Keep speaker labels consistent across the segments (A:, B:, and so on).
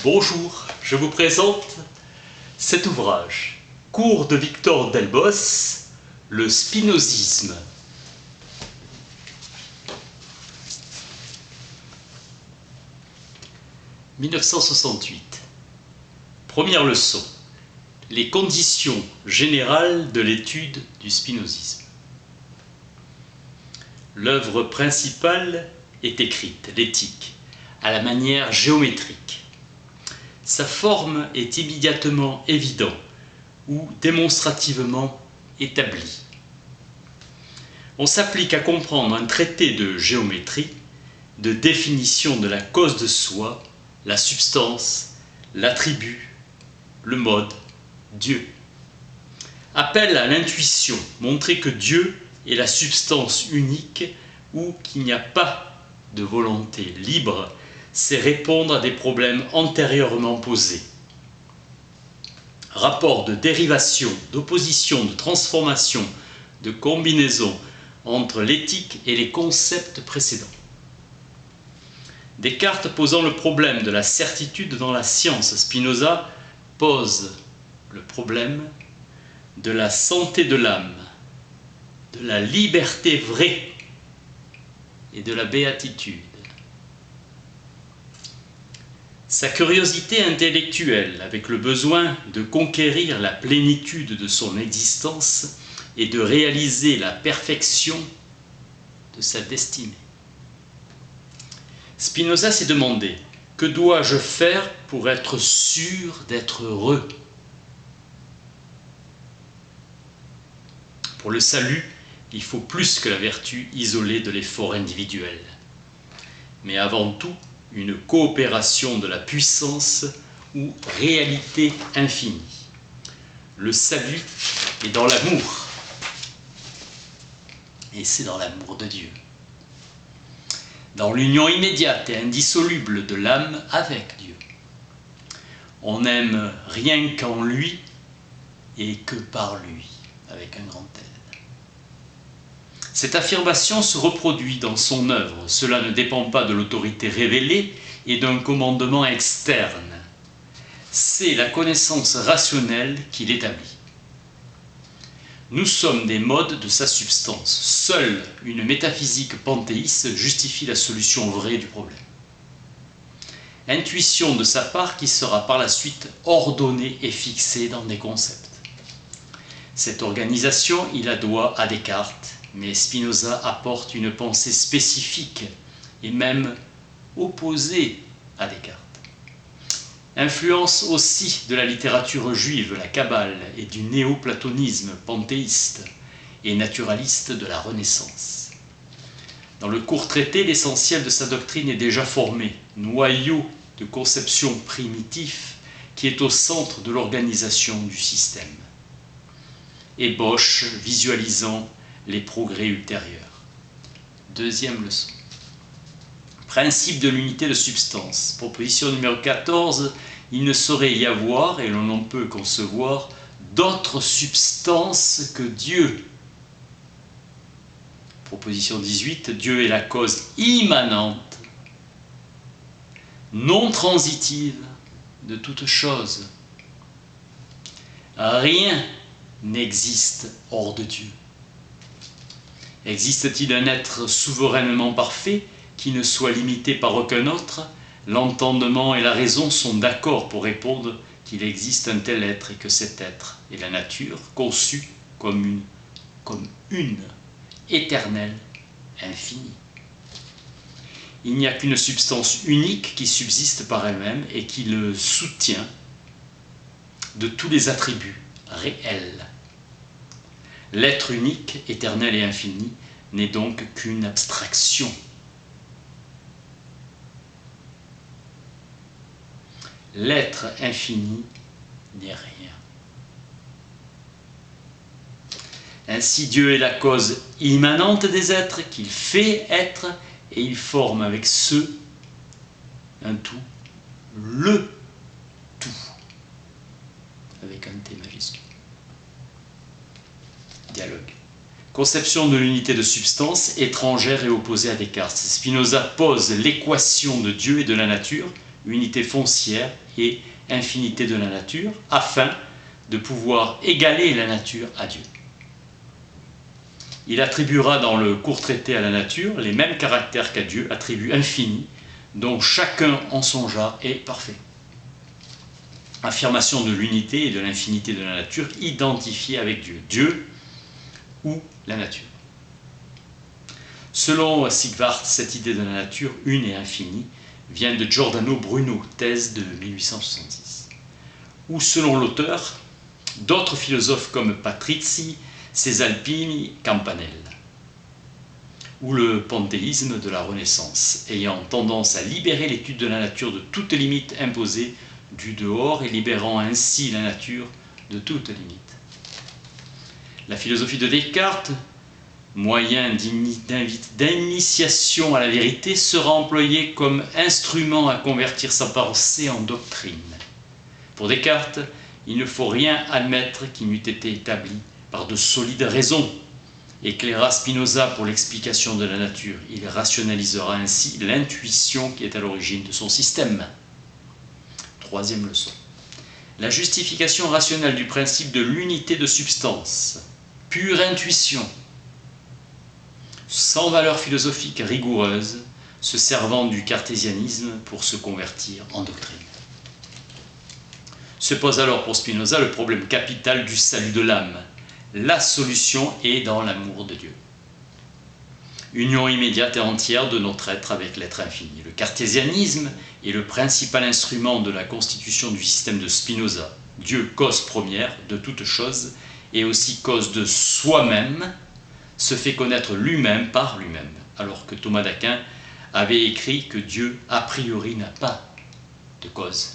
A: Bonjour, je vous présente cet ouvrage, cours de Victor Delbos, le spinozisme. « 1968. Première leçon. Les conditions générales de l'étude du spinozisme. L'œuvre principale est écrite, l'éthique, à la manière géométrique. Sa forme est immédiatement évidente ou démonstrativement établie. On s'applique à comprendre un traité de géométrie, de définition de la cause de soi, la substance, l'attribut, le mode, Dieu. Appel à l'intuition, montrer que Dieu est la substance unique ou qu'il n'y a pas de volonté libre, c'est répondre à des problèmes antérieurement posés. Rapport de dérivation, d'opposition, de transformation, de combinaison entre l'éthique et les concepts précédents. Descartes posant le problème de la certitude dans la science, Spinoza pose le problème de la santé de l'âme, de la liberté vraie et de la béatitude. Sa curiosité intellectuelle, avec le besoin de conquérir la plénitude de son existence et de réaliser la perfection de sa destinée. Spinoza s'est demandé « Que dois-je faire pour être sûr d'être heureux ?» Pour le salut, il faut plus que la vertu isolée de l'effort individuel. Mais avant tout, une coopération de la puissance ou réalité infinie. Le salut est dans l'amour. Et c'est dans l'amour de Dieu. Dans l'union immédiate et indissoluble de l'âme avec Dieu. On n'aime rien qu'en lui et que par lui, avec un grand L. Cette affirmation se reproduit dans son œuvre. Cela ne dépend pas de l'autorité révélée et d'un commandement externe. C'est la connaissance rationnelle qui l'établit. Nous sommes des modes de sa substance. Seule une métaphysique panthéiste justifie la solution vraie du problème. Intuition de sa part qui sera par la suite ordonnée et fixée dans des concepts. Cette organisation, il la doit à Descartes, mais Spinoza apporte une pensée spécifique et même opposée à Descartes. Influence aussi de la littérature juive, la Kabbale et du néoplatonisme panthéiste et naturaliste de la Renaissance. Dans le court traité, l'essentiel de sa doctrine est déjà formé, noyau de conception primitif qui est au centre de l'organisation du système. Ébauche visualisant les progrès ultérieurs. Deuxième leçon. Principe de l'unité de substance. Proposition numéro 14. Il ne saurait y avoir, et l'on n'en peut concevoir, d'autre substance que Dieu. Proposition 18. Dieu est la cause immanente, non transitive de toute chose. Rien n'existe hors de Dieu. Existe-t-il un être souverainement parfait qui ne soit limité par aucun autre? L'entendement et la raison sont d'accord pour répondre qu'il existe un tel être et que cet être est la nature conçue comme une éternelle, infinie. Il n'y a qu'une substance unique qui subsiste par elle-même et qui le soutient de tous les attributs réels. L'être unique, éternel et infini, n'est donc qu'une abstraction. L'être infini n'est rien. Ainsi, Dieu est la cause immanente des êtres qu'il fait être et il forme avec ceux un tout, le tout, avec un T majuscule. Dialogue. Conception de l'unité de substance étrangère et opposée à Descartes. Spinoza pose l'équation de Dieu et de la nature unité foncière et infinité de la nature, afin de pouvoir égaler la nature à Dieu. Il attribuera dans le court traité à la nature les mêmes caractères qu'à Dieu, attribut infini, dont chacun en son genre est parfait. Affirmation de l'unité et de l'infinité de la nature identifiée avec Dieu, Dieu ou la nature. Selon Sigvart, cette idée de la nature une et infinie vient de Giordano Bruno, thèse de 1866. Ou selon l'auteur, d'autres philosophes comme Patrizzi, Cesalpini, Campanella. Ou le panthéisme de la Renaissance, ayant tendance à libérer l'étude de la nature de toute limite imposée du dehors et libérant ainsi la nature de toute limite. La philosophie de Descartes, moyen d'initiation à la vérité, sera employée comme instrument à convertir sa pensée en doctrine. Pour Descartes, il ne faut rien admettre qui n'eût été établi par de solides raisons. Éclaira Spinoza pour l'explication de la nature. Il rationalisera ainsi l'intuition qui est à l'origine de son système. Troisième leçon. La justification rationnelle du principe de l'unité de substance. Pure intuition, sans valeur philosophique rigoureuse, se servant du cartésianisme pour se convertir en doctrine. Se pose alors pour Spinoza le problème capital du salut de l'âme. La solution est dans l'amour de Dieu. Union immédiate et entière de notre être avec l'être infini. Le cartésianisme est le principal instrument de la constitution du système de Spinoza. Dieu, cause première de toute chose, et aussi cause de soi-même, se fait connaître lui-même par lui-même, alors que Thomas d'Aquin avait écrit que Dieu, a priori, n'a pas de cause.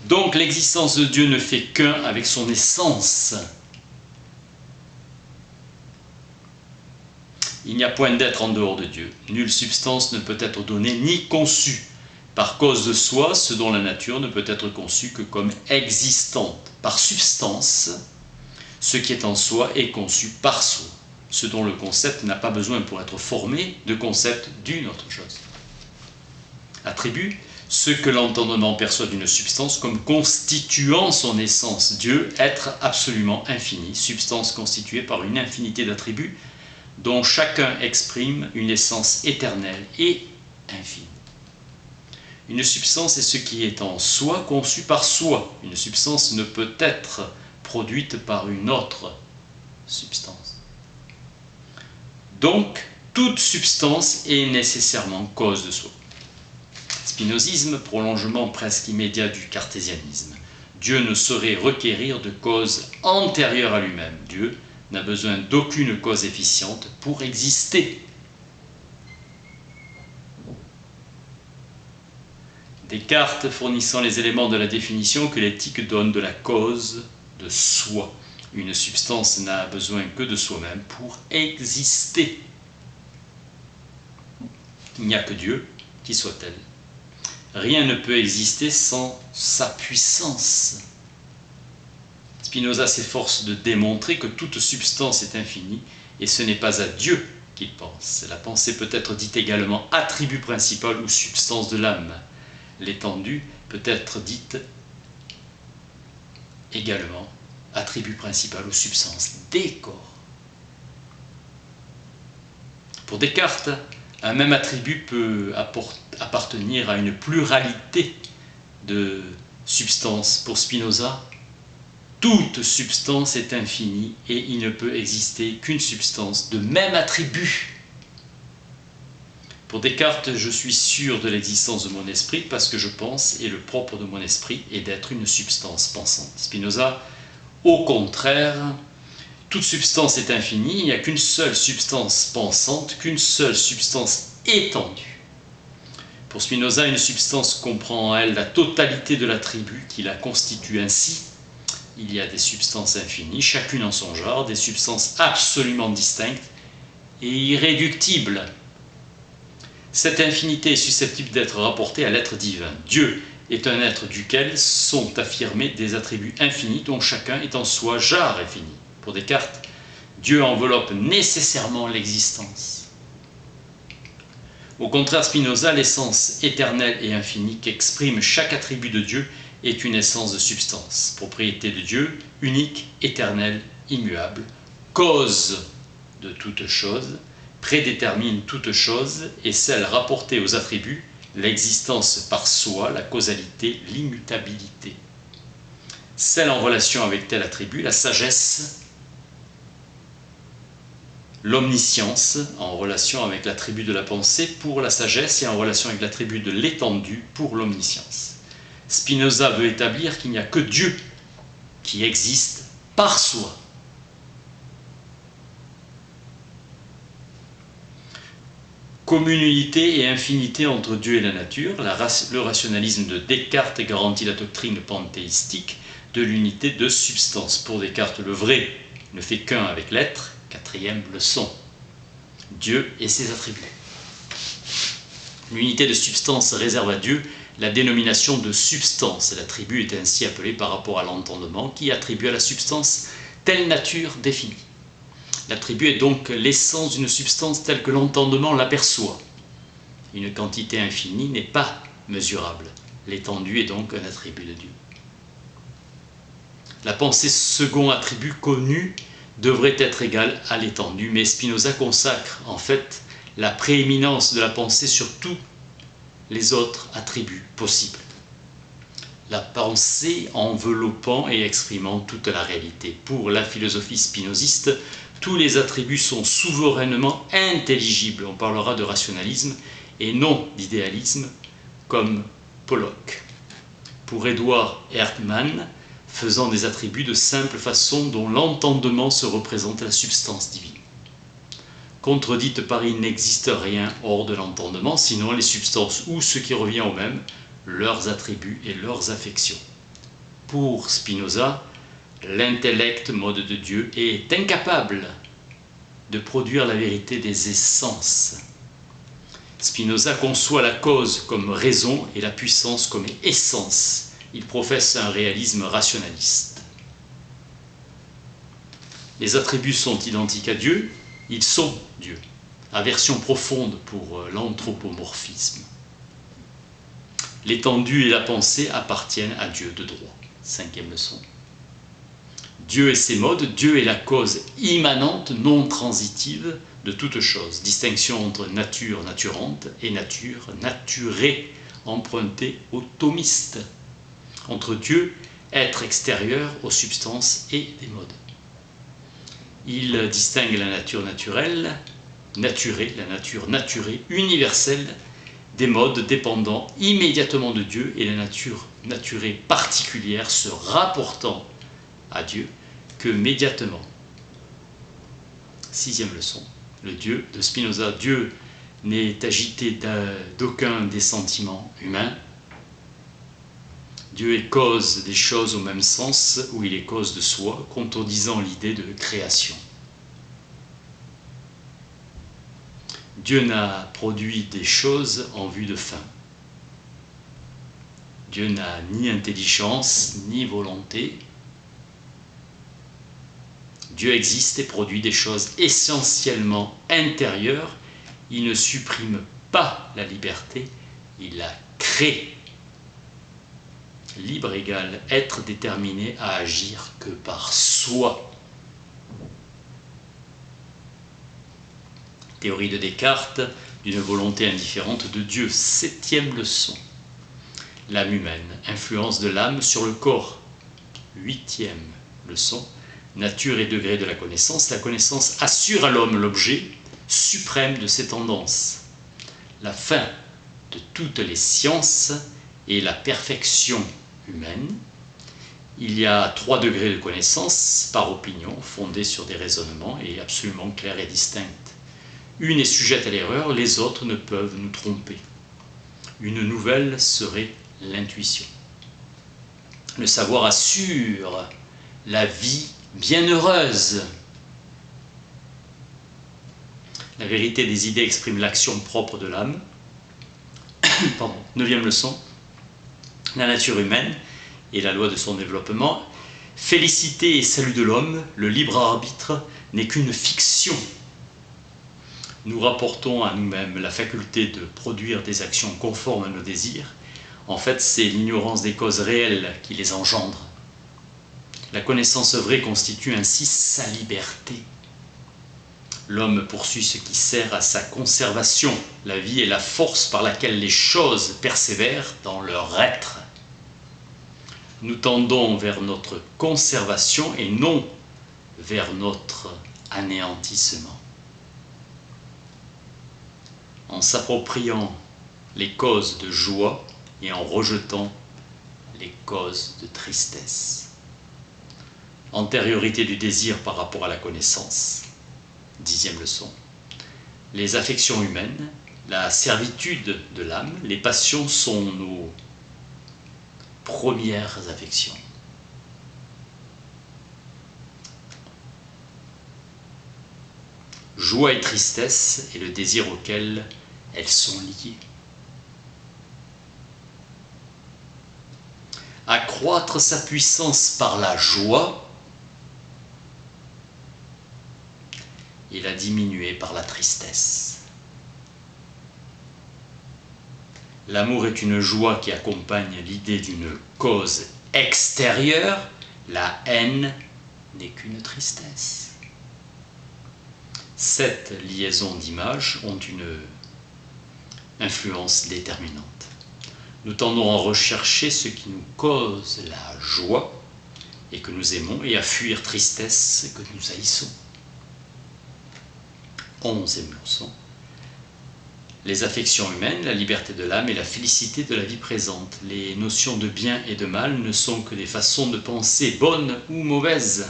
A: Donc l'existence de Dieu ne fait qu'un avec son essence. Il n'y a point d'être en dehors de Dieu. Nulle substance ne peut être donnée ni conçue par cause de soi, ce dont la nature ne peut être conçue que comme existante. Par substance, ce qui est en soi est conçu par soi, ce dont le concept n'a pas besoin pour être formé de concept d'une autre chose. Attribut ce que l'entendement perçoit d'une substance comme constituant son essence. Dieu, être absolument infini, substance constituée par une infinité d'attributs dont chacun exprime une essence éternelle et infinie. Une substance est ce qui est en soi conçu par soi. Une substance ne peut être produite par une autre substance. Donc, toute substance est nécessairement cause de soi. Spinozisme, prolongement presque immédiat du cartésianisme. Dieu ne saurait requérir de cause antérieure à lui-même. Dieu n'a besoin d'aucune cause efficiente pour exister. Descartes fournissant les éléments de la définition que l'éthique donne de la cause de soi. Une substance n'a besoin que de soi-même pour exister. Il n'y a que Dieu qui soit tel. Rien ne peut exister sans sa puissance. Spinoza s'efforce de démontrer que toute substance est infinie et ce n'est pas à Dieu qu'il pense. La pensée peut être dite également attribut principal ou substance de l'âme. L'étendue peut être dite également attribut principal ou substance des corps. Pour Descartes, un même attribut peut appartenir à une pluralité de substances. Pour Spinoza, toute substance est infinie et il ne peut exister qu'une substance de même attribut. Pour Descartes, je suis sûr de l'existence de mon esprit parce que je pense et le propre de mon esprit est d'être une substance pensante. Spinoza, au contraire, toute substance est infinie, il n'y a qu'une seule substance pensante, qu'une seule substance étendue. Pour Spinoza, une substance comprend en elle la totalité de l'attribut qui la constitue ainsi. Il y a des substances infinies, chacune en son genre, des substances absolument distinctes et irréductibles. Cette infinité est susceptible d'être rapportée à l'être divin. Dieu est un être duquel sont affirmés des attributs infinis dont chacun est en soi genre infini. Pour Descartes, Dieu enveloppe nécessairement l'existence. Au contraire, Spinoza, l'essence éternelle et infinie qu'exprime chaque attribut de Dieu est une essence de substance, propriété de Dieu, unique, éternelle, immuable, cause de toute chose, prédétermine toute chose, et celle rapportée aux attributs, l'existence par soi, la causalité, l'immutabilité. Celle en relation avec tel attribut, la sagesse, l'omniscience, en relation avec l'attribut de la pensée pour la sagesse et en relation avec l'attribut de l'étendue pour l'omniscience. Spinoza veut établir qu'il n'y a que Dieu qui existe par soi. Commune unité et infinité entre Dieu et la nature, le rationalisme de Descartes garantit la doctrine panthéistique de l'unité de substance. Pour Descartes, le vrai ne fait qu'un avec l'être. Quatrième leçon, Dieu et ses attributs. L'unité de substance réserve à Dieu la dénomination de substance. L'attribut est ainsi appelé par rapport à l'entendement qui attribue à la substance telle nature définie. L'attribut est donc l'essence d'une substance telle que l'entendement l'aperçoit. Une quantité infinie n'est pas mesurable. L'étendue est donc un attribut de Dieu. La pensée, second attribut connu, devrait être égale à l'étendue, mais Spinoza consacre en fait la prééminence de la pensée sur tous les autres attributs possibles. La pensée enveloppant et exprimant toute la réalité. Pour la philosophie spinoziste, tous les attributs sont souverainement intelligibles. On parlera de rationalisme et non d'idéalisme, comme Pollock. Pour Edward Hertmann, faisant des attributs de simple façon dont l'entendement se représente la substance divine. Contredite par il n'existe rien hors de l'entendement, sinon les substances ou ce qui revient au même, leurs attributs et leurs affections. Pour Spinoza, l'intellect, mode de Dieu, est incapable de produire la vérité des essences. Spinoza conçoit la cause comme raison et la puissance comme essence. Il professe un réalisme rationaliste. Les attributs sont identiques à Dieu, ils sont Dieu. Aversion profonde pour l'anthropomorphisme. L'étendue et la pensée appartiennent à Dieu de droit. Cinquième leçon. Dieu et ses modes, Dieu est la cause immanente, non transitive de toute chose. Distinction entre nature naturante et nature naturée, empruntée aux thomistes. Entre Dieu, être extérieur aux substances et des modes. Il distingue la nature naturelle, naturée, la nature naturée, universelle, des modes dépendant immédiatement de Dieu et la nature naturée particulière se rapportant à Dieu que médiatement. Sixième leçon, le Dieu de Spinoza. Dieu n'est agité d'aucun des sentiments humains. Dieu est cause des choses au même sens où il est cause de soi, contredisant l'idée de création. Dieu n'a produit des choses en vue de fin. Dieu n'a ni intelligence, ni volonté. Dieu existe et produit des choses essentiellement intérieures. Il ne supprime pas la liberté, il la crée. Libre égale être déterminé à agir que par soi. Théorie de Descartes d'une volonté indifférente de Dieu. Septième leçon. L'âme humaine, influence de l'âme sur le corps. Huitième leçon. Nature et degré de la connaissance. La connaissance assure à l'homme l'objet suprême de ses tendances. La fin de toutes les sciences et la perfection humaine. Il y a 3 degrés de connaissance par opinion, fondés sur des raisonnements et absolument clairs et distincts. Une est sujette à l'erreur, les autres ne peuvent nous tromper. Une nouvelle serait l'intuition. Le savoir assure la vie bienheureuse. La vérité des idées exprime l'action propre de l'âme. Pardon. 9e leçon. La nature humaine et la loi de son développement. Félicité et salut de l'homme, le libre arbitre n'est qu'une fiction. nous rapportons à nous-mêmes la faculté de produire des actions conformes à nos désirs, en fait, c'est l'ignorance des causes réelles qui les engendre. La connaissance vraie constitue ainsi sa liberté. L'homme poursuit ce qui sert à sa conservation. La vie est la force par laquelle les choses persévèrent dans leur être. Nous tendons vers notre conservation et non vers notre anéantissement. En s'appropriant les causes de joie et en rejetant les causes de tristesse. Antériorité du désir par rapport à la connaissance. 10e leçon. Les affections humaines, la servitude de l'âme, les passions sont nos premières affections. Joie et tristesse et le désir auquel elles sont liées. Accroître sa puissance par la joie et la diminuer par la tristesse. L'amour est une joie qui accompagne l'idée d'une cause extérieure. La haine n'est qu'une tristesse. Cette liaison d'images ont une influence déterminante. Nous tendons à rechercher ce qui nous cause la joie et que nous aimons et à fuir tristesse que nous haïssons. 11e leçon. Les affections humaines, la liberté de l'âme et la félicité de la vie présente. Les notions de bien et de mal ne sont que des façons de penser bonnes ou mauvaises.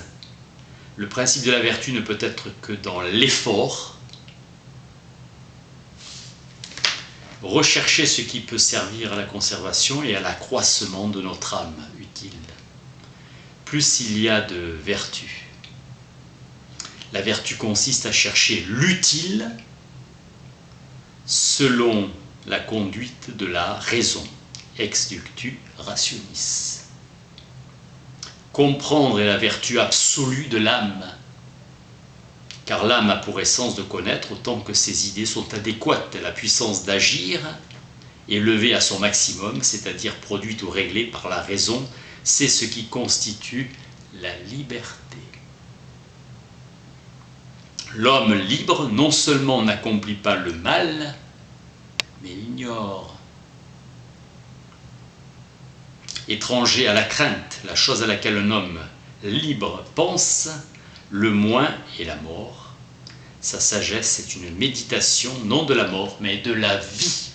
A: Le principe de la vertu ne peut être que dans l'effort. Rechercher ce qui peut servir à la conservation et à l'accroissement de notre âme utile. Plus il y a de vertu. La vertu consiste à chercher l'utile selon la conduite de la raison. Ex ductu rationis. Comprendre est la vertu absolue de l'âme, car l'âme a pour essence de connaître autant que ses idées sont adéquates. La puissance d'agir est levée à son maximum, c'est-à-dire produite ou réglée par la raison. C'est ce qui constitue la liberté. L'homme libre non seulement n'accomplit pas le mal, mais l'ignore. Étranger à la crainte, la chose à laquelle un homme libre pense, le moins est la mort. Sa sagesse est une méditation, non de la mort, mais de la vie.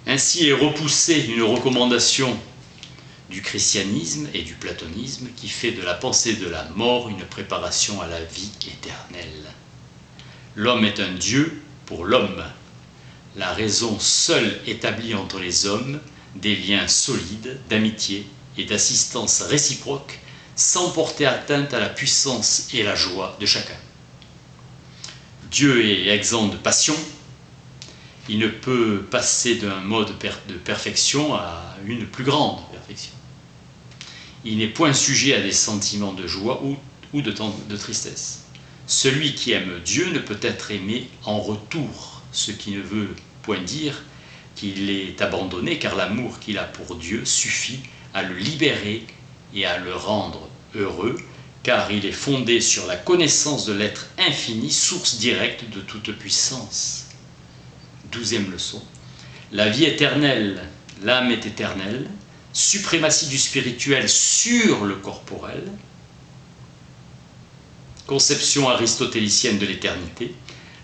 A: Ainsi est repoussée une recommandation du christianisme et du platonisme qui fait de la pensée de la mort une préparation à la vie éternelle. L'homme est un Dieu pour l'homme. La raison seule établit entre les hommes des liens solides d'amitié et d'assistance réciproque sans porter atteinte à la puissance et la joie de chacun. Dieu est exempt de passion. Il ne peut passer d'un mode de perfection à une plus grande perfection. Il n'est point sujet à des sentiments de joie ou de tristesse. Celui qui aime Dieu ne peut être aimé en retour, ce qui ne veut point dire qu'il est abandonné, car l'amour qu'il a pour Dieu suffit à le libérer et à le rendre heureux, car il est fondé sur la connaissance de l'être infini, source directe de toute puissance. 12e leçon. La vie éternelle, l'âme est éternelle, suprématie du spirituel sur le corporel, conception aristotélicienne de l'éternité,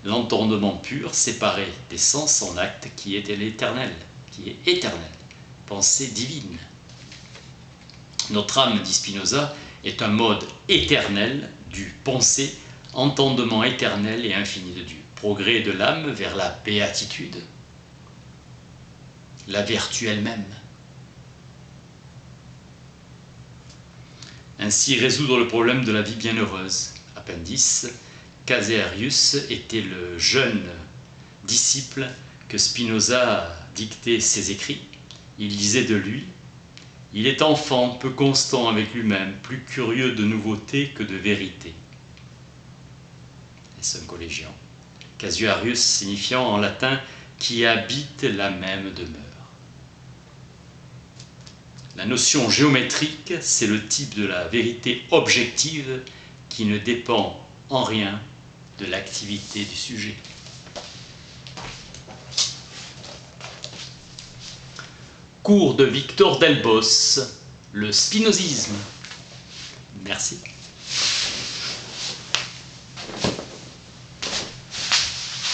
A: l'entendement pur, séparé des sens en acte, qui est l'éternel, qui est éternel, pensée divine. Notre âme, dit Spinoza, est un mode éternel du pensée, entendement éternel et infini de Dieu. Progrès de l'âme vers la béatitude, la vertu elle-même. Ainsi résoudre le problème de la vie bienheureuse. Appendice, Casearius était le jeune disciple que Spinoza dictait ses écrits. Il disait de lui: il est enfant, peu constant avec lui-même, plus curieux de nouveauté que de vérité. un collégien. Casuarius signifiant en latin « qui habite la même demeure ». La notion géométrique, c'est le type de la vérité objective qui ne dépend en rien de l'activité du sujet. Cours de Victor Delbos, le spinozisme. Merci.